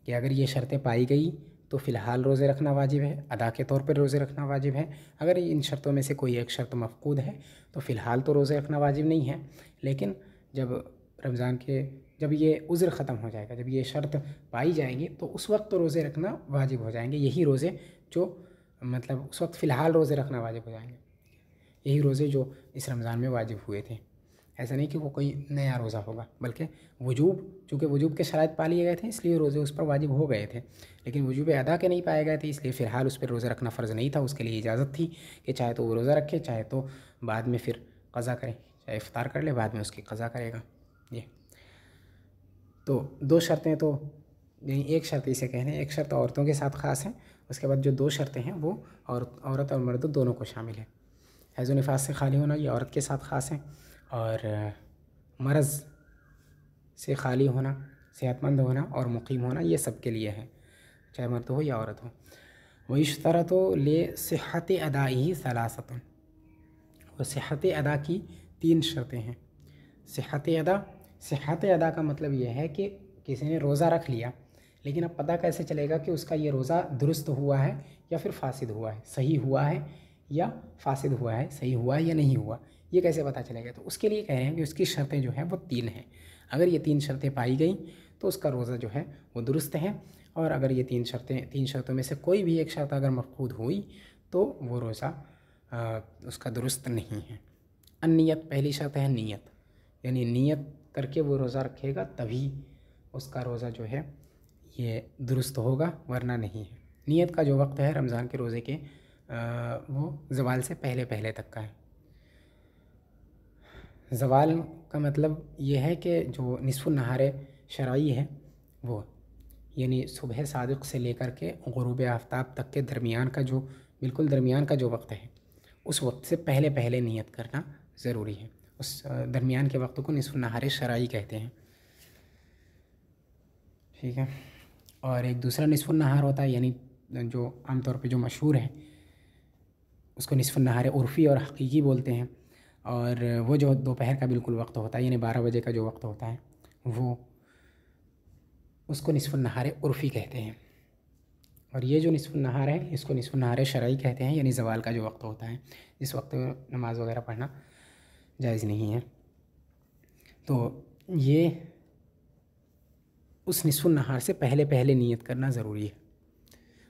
कि अगर ये शर्तें पाई गई तो फ़िलहाल रोज़े रखना वाजिब है, अदा के तौर पर रोज़े रखना वाजिब है। अगर इन शर्तों में से कोई एक शर्त मफ़क़ूद है तो फ़िलहाल तो रोज़े रखना वाजिब नहीं है, लेकिन जब ये उज़्र ख़त्म हो जाएगा, जब ये शर्त पाई जाएगी तो उस वक्त तो रोज़े रखना वाजिब हो जाएंगे। यही रोज़े जो मतलब उस वक्त फ़िलहाल रोज़े रखना वाजिब हो जाएंगे, यही रोज़े जो इस रमज़ान में वाजिब हुए थे। ऐसा नहीं कि वो कोई नया रोज़ा होगा, बल्कि चूँकि वजूब के शराइत पा लिए गए थे इसलिए रोज़े उस पर वाजिब हो गए थे, लेकिन वजूब अदा के नहीं पाए गए थे, इसलिए फ़िलहाल उस पर रोज़ा रखना फ़र्ज़ नहीं था। उसके लिए इजाज़त थी कि चाहे तो वो रोज़ा रखे, चाहे तो बाद में फिर क़ज़ा करे, चाहे इफ़्तार कर ले बाद में उसकी क़ज़ा करेगा। ये तो दो शर्तें तो नहीं, एक शर्त इसे कह रहे हैं, एक शर्त औरतों के साथ ख़ास है, उसके बाद जो दो शर्तें हैं वो औरत और मर्द दोनों को शामिल है। हैज़ व निफास से खाली होना ये औरत के साथ ख़ास है, और मर्ज़ से खाली होना, सेहतमंद होना और मुकीम होना ये सब के लिए है, चाहे मर्द हो या औरत हो। वयुश्तरतु ले सिहत अदाई सलासतुन, और सिहत अदा की 3 शर्तें हैं। सिहत अदा का मतलब ये है कि किसी ने रोज़ा रख लिया, लेकिन अब पता कैसे चलेगा कि उसका ये रोज़ा दुरुस्त हुआ है या फिर फासिद हुआ है, सही हुआ है या फासिद हुआ है, सही हुआ है या नहीं हुआ, ये कैसे पता चलेगा? तो उसके लिए कह रहे हैं कि उसकी शर्तें जो हैं वो 3 हैं। अगर ये 3 शर्तें पाई गई तो उसका रोज़ा जो है वो दुरुस्त है, और अगर ये 3 शर्तों में से कोई भी एक शर्त अगर मफ़क़ूद हुई तो वो रोज़ा उसका दुरुस्त नहीं है। अन्नियत, पहली शर्त है नीयत, यानी नीयत करके वो रोज़ा रखेगा तभी उसका रोज़ा जो है ये दुरुस्त होगा, वरना नहीं है। नीयत का जो वक्त है रमज़ान के रोज़े के वो ज़वाल से पहले पहले तक का है। ज़वाल का मतलब ये है कि जो निस्फ़ुन नहारे शरई है वो, यानी सुबह सादिक़ से लेकर के ग़ुरूब आफ्ताब तक के दरमियान का जो बिल्कुल दरमियान का जो वक्त है, उस वक्त से पहले पहले नियत करना ज़रूरी है। उस दरमियान के वक्त को निस्फ़ुन नहारे शरई कहते हैं, ठीक है। और एक दूसरा निस्फ़ुन नहार होता है, यानी जो आमतौर पे जो मशहूर है उसको निस्फ़ुन नहार उर्फ़ी और हकीकी बोलते हैं, और वो जो दोपहर का बिल्कुल वक्त होता है, यानी 12 बजे का जो वक्त होता है वो उसको निस्फ़ुन नहार उर्फ़ी कहते हैं। और ये जो निस्फ़ुन नहार है इसको निस्फ़ुन नहार शरई कहते हैं, यानी ज़वाल का जो वक्त होता है, जिस वक्त नमाज़ वगैरह पढ़ना जायज़ नहीं है। तो ये उस निस्फ़ुन नहार से पहले पहले नियत करना ज़रूरी है।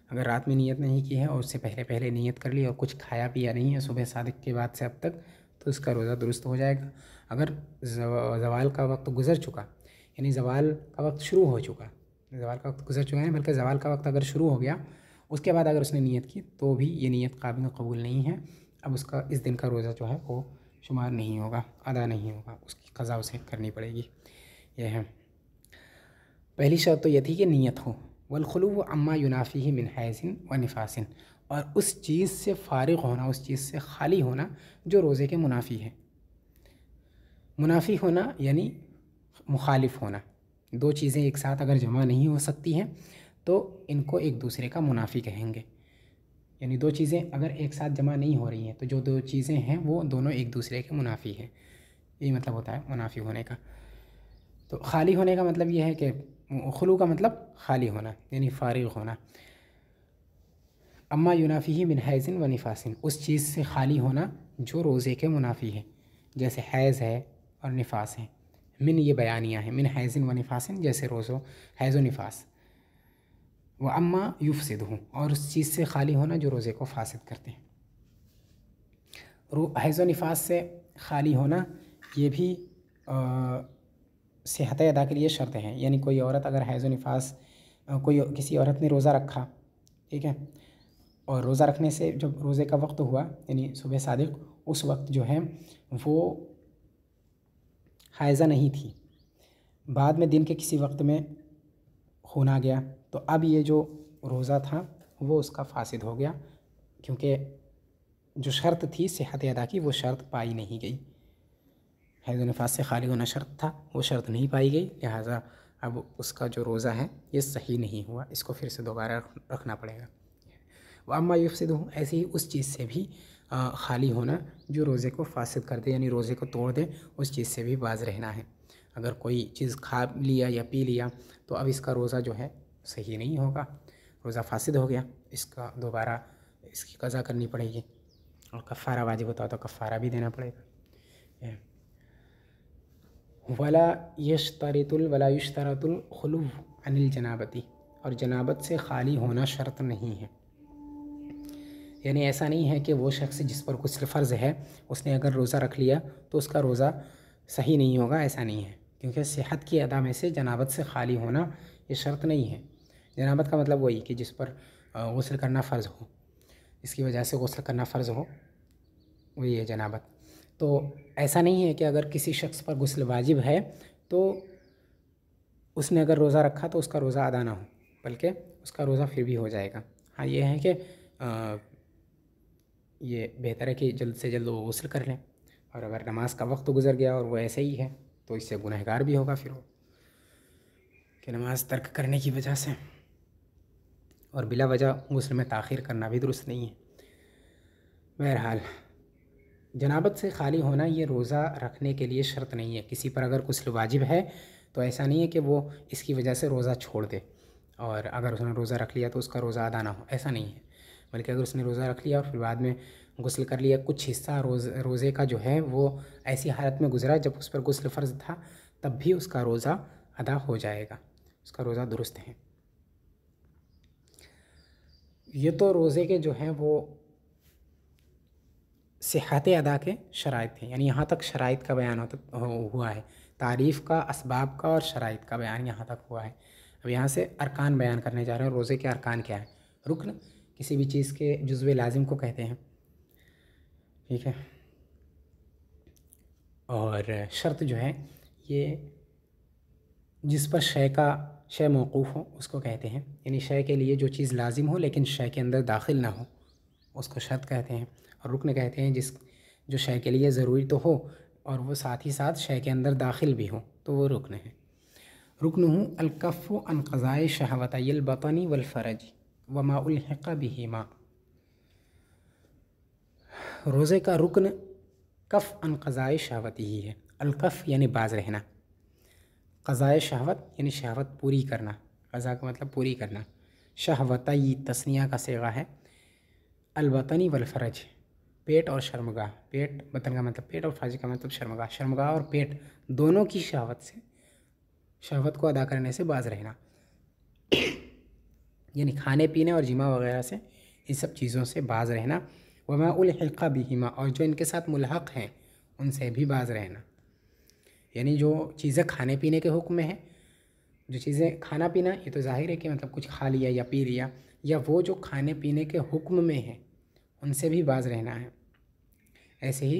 अगर रात में नियत नहीं की है और उससे पहले पहले नियत कर ली और कुछ खाया पिया नहीं है सुबह सादिक़ के बाद से अब तक, तो उसका रोज़ा दुरुस्त हो जाएगा। अगर ज़वाल का वक्त गुज़र चुका, यानी ज़वाल का वक्त शुरू हो चुका, ज़वाल का वक्त गुज़र चुका है, बल्कि ज़वाल का वक्त अगर शुरू हो गया उसके बाद अगर उसने नियत की तो भी ये नियत काबिल कबूल नहीं है। अब उसका इस दिन का रोज़ा जो है वो शुमार नहीं होगा, अदा नहीं होगा, उसकी क़ज़ा उसे करनी पड़ेगी। यह है पहली शर्त, तो यह थी कि नियत हो। वलखुलू अम्मा युनाफ़ी मिन हैज़िन व निफासिन, और उस चीज़ से फ़ारिग़ होना, उस चीज़ से खाली होना जो रोज़े के मुनाफ़ी है। मुनाफ़ी होना यानी मुखालिफ होना। दो चीज़ें एक साथ अगर जमा नहीं हो सकती हैं तो इनको एक दूसरे का मुनाफ़ी कहेंगे। यानी दो चीज़ें अगर एक साथ जमा नहीं हो रही हैं तो जो दो चीज़ें हैं वो दोनों एक दूसरे के मुनाफ़ी हैं, यही मतलब होता है मुनाफ़ी होने का। तो खाली होने का मतलब ये है कि खुलू का मतलब खाली होना यानी फ़ारिग़ होना। अम्मा युनाफ़ी मिन हैज़िन व निफासिन, उस चीज़ से खाली होना जो रोज़े के मुनाफ़ी है, जैसे हैज़ है और निफास है। मिन ये बयानिया है, मिन हैज़िन व निफासिन जैसे रोज़ो हैज़ व निफास। व अम्मा युफ़सिदहु, और उस चीज़ से खाली होना जो रोज़े को फासिद करते हैं। हैज़ व निफास से खाली होना ये भी सेहत अदा के लिए शर्त है। यानी कोई औरत अगर हैज़ व निफास, किसी औरत ने रोज़ा रखा, ठीक है, और रोज़ा रखने से जब रोज़े का वक्त हुआ यानी सुबह सादिक़, उस वक्त जो है वो हाइज़ा नहीं थी, बाद में दिन के किसी वक्त में खून आ गया, तो अब ये जो रोज़ा था वो उसका फासिद हो गया, क्योंकि जो शर्त थी सेहत अदा की वो शर्त पाई नहीं गई, हैज़ व निफास से खाली होना शर्त था, वो शर्त नहीं पाई गई, लिहाजा अब उसका जो रोज़ा है ये सही नहीं हुआ, इसको फिर से दोबारा रखना पड़ेगा। वह अम्मा युफ़सिदुहु, ऐसे ही उस चीज़ से भी खाली होना जो रोज़े को फासिद कर दे, यानी रोज़े को तोड़ दे, उस चीज़ से भी बाज रहना है। अगर कोई चीज़ खा लिया या पी लिया तो अब इसका रोज़ा जो है सही नहीं होगा, रोज़ा फासिद हो गया, इसका दोबारा इसकी क़ज़ा करनी पड़ेगी और कफ़ारा वाजिब होता तो कफ़ारा भी देना पड़ेगा। वला युश्तरतुल खुलू अनिल जनाबती, और जनाबत से खाली होना शर्त नहीं है। यानी ऐसा नहीं है कि वो शख्स जिस पर गुस्ल फ़र्ज़ है उसने अगर रोज़ा रख लिया तो उसका रोज़ा सही नहीं होगा, ऐसा नहीं है, क्योंकि सेहत की अदा में से जनाबत से खाली होना ये शर्त नहीं है। जनाबत का मतलब वही कि जिस पर गुस्ल करना फ़र्ज़ हो, इसकी वजह से गुस्ल करना फ़र्ज़ हो, वही है जनाबत। तो ऐसा नहीं है कि अगर किसी शख्स पर गुस्ल वाजिब है तो उसने अगर रोज़ा रखा तो उसका रोज़ा अदा ना हो, बल्कि उसका रोज़ा फिर भी हो जाएगा। हाँ, ये है कि ये बेहतर है कि जल्द से जल्द वो गुस्ल कर लें, और अगर नमाज का वक्त गुज़र गया और वो ऐसे ही है तो इससे गुनहगार भी होगा फिर वो, कि नमाज तर्क करने की वजह से, और बिला वजह गुस्ल में ताख़ीर करना भी दुरुस्त नहीं है। बहरहाल जनाबत से खाली होना ये रोज़ा रखने के लिए शर्त नहीं है। किसी पर अगर गुस्ल वाजिब है तो ऐसा नहीं है कि वो इसकी वजह से रोज़ा छोड़ दे, और अगर उसने रोज़ा रख लिया तो उसका रोज़ा अदा ना हो, ऐसा नहीं है। बल्कि अगर उसने रोज़ा रख लिया और फिर बाद में गुस्ल कर लिया, कुछ हिस्सा रोज़े का जो है वो ऐसी हालत में गुज़रा जब उस पर गुस्ल फ़र्ज़ था, तब भी उसका रोज़ा अदा हो जाएगा, उसका रोज़ा दुरुस्त है। ये तो रोज़े के जो हैं वो सिहत अदा के शराइत थे, यानी यहाँ तक शराइत का बयान हुआ है, तारीफ़ का, असबाब का और शराइत का बयान यहाँ तक हुआ है। अब यहाँ से अरकान बयान करने जा रहे हैं। रोज़े के अरकान क्या है? रुकन किसी भी चीज़ के जुज़्व लाजिम को कहते हैं, ठीक है। और शर्त जो है ये जिस पर शय मौक़ूफ़ हो उसको कहते हैं, यानी शय के लिए जो चीज़ लाजिम हो लेकिन शय के अंदर दाखिल ना हो उसको शर्त कहते हैं। और रुकन कहते हैं जो शय के लिए ज़रूरी तो हो और वो साथ ही साथ शय के अंदर दाखिल भी हो, तो वो रुकन है। रुकनुहु अलकफ़्फ़ु अन क़ज़ाए शहवतैल बतनी वल फ़रज व मा उल्हिक़ बिहिमा। रोज़े का रुकन कफ़ अन क़ज़ाए शहवत ही है। अलकफ़ यानी बाज़ रहना, क़ज़ाए शहवत यानी शहवत पूरी करना, क़ज़ा का मतलब पूरी करना। शहवतई तस्निया का सेगा है। अलबतनी वल फ़रज, पेट और शर्मगाह, पेट बतन का मतलब पेट और फ़रज का मतलब शर्मगाह, शर्मगाह और पेट दोनों की शहवत को अदा करने से बाज़ रहना, यानी खाने पीने और जिमा वगैरह से, इन सब चीज़ों से बाज़ रहना। वमा उल्हिक़ बिहिमा, और जो इनके साथ मुल्हक़ हैं उनसे भी बाज़ रहना, यानी जो चीज़ें खाने पीने के हुक्म में हैं, जो चीज़ें खाना पीना ये तो ज़ाहिर है कि मतलब कुछ खा लिया या पी लिया, या वो जो खाने पीने के हुक्म में है उनसे भी बाज़ रहना है। ऐसे ही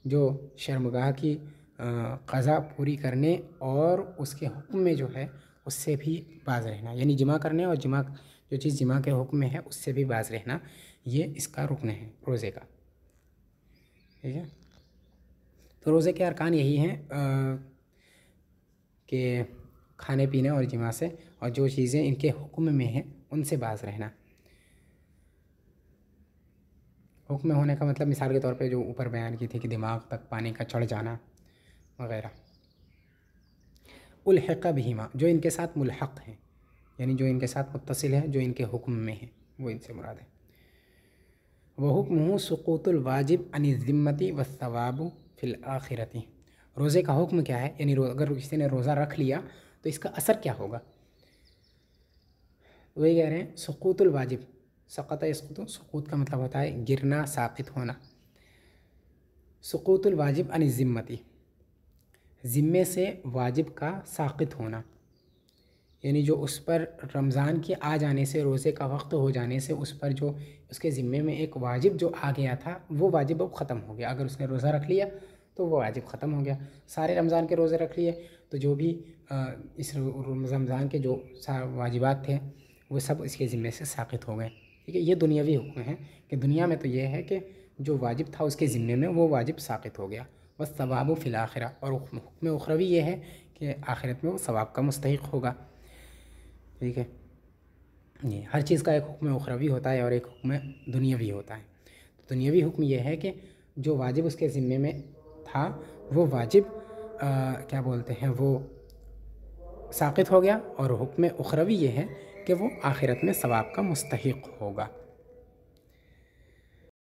जो शर्मगाह की क़ज़ा पूरी करने और उसके हुक्म में जो है उससे भी बाज़ रहना, यानी जिमा करने और जो चीज़ जिमा के हुक्म में है उससे भी बाज़ रहना, ये इसका रुकन है रोज़े का, ठीक है। तो रोज़े के अरकान यही हैं कि खाने पीने और जिमा से, और जो चीज़ें इनके हुक्म में हैं उनसे बाज़ रहना। हुक्म में होने का मतलब मिसाल के तौर पे जो ऊपर बयान की थी कि दिमाग तक पानी का चढ़ जाना वगैरह। उल्हिक़ बिहिमा, जो इनके साथ मुल्हक़ हैं, यानी जो इनके साथ मुत्तसिल है, जो इनके हुक्म में है, वो इनसे मुराद है। वह हुक्मुहु सुक़ूतुल वाजिब अनि ज़िम्मति व सवाबु फ़िल आखिरति। रोज़े का हुक्म क्या है, यानी अगर किसी ने रोज़ा रख लिया तो इसका असर क्या होगा, वही कह रहे हैं सुक़ूतुल वाजिब। सक़त यसक़ुतु, सुक़ूत का मतलब होता है गिरना, साक़ित होना। सुक़ूतुल वाजिब अनि ज़िम्मति, ज़िम्मे से वाजिब का साक़ित होना, यानी जो उस पर रमज़ान के आ जाने से, रोज़े का वक्त हो जाने से उस पर जो उसके ज़िम्मे में एक वाजिब जो आ गया था वो वाजिब अब ख़त्म हो गया। अगर उसने रोज़ा रख लिया तो वो वाजिब ख़त्म हो गया। सारे रमज़ान के रोज़े रख लिए तो जो भी इस रमज़ान के जो वाजिबात थे वो सब इसके ज़िम्मे से साक़ित हो गए, ठीक है। ये दुनियावी हुक्म है कि दुनिया में तो ये है कि जो वाजिब था उसके ज़िम्मे में वो वाजिब साक़ित हो गया, बस सवाब फ़िल आखिरा, और हुक्म उखरवी ये है कि आखिरत में वो सवाब का मुस्तहिक होगा। ठीक है, ये हर चीज़ का एक हुक्म उखरवी होता है और एक हुक्म दुनियावी होता है। तो दुनियावी हुक्म ये है कि जो वाजिब उसके ज़िम्मे में था वो वाजिब क्या बोलते हैं, वो साक़ित हो गया, और हुक्म उखरवी ये है कि वो आखिरत में सवाब का मुस्तहिक होगा।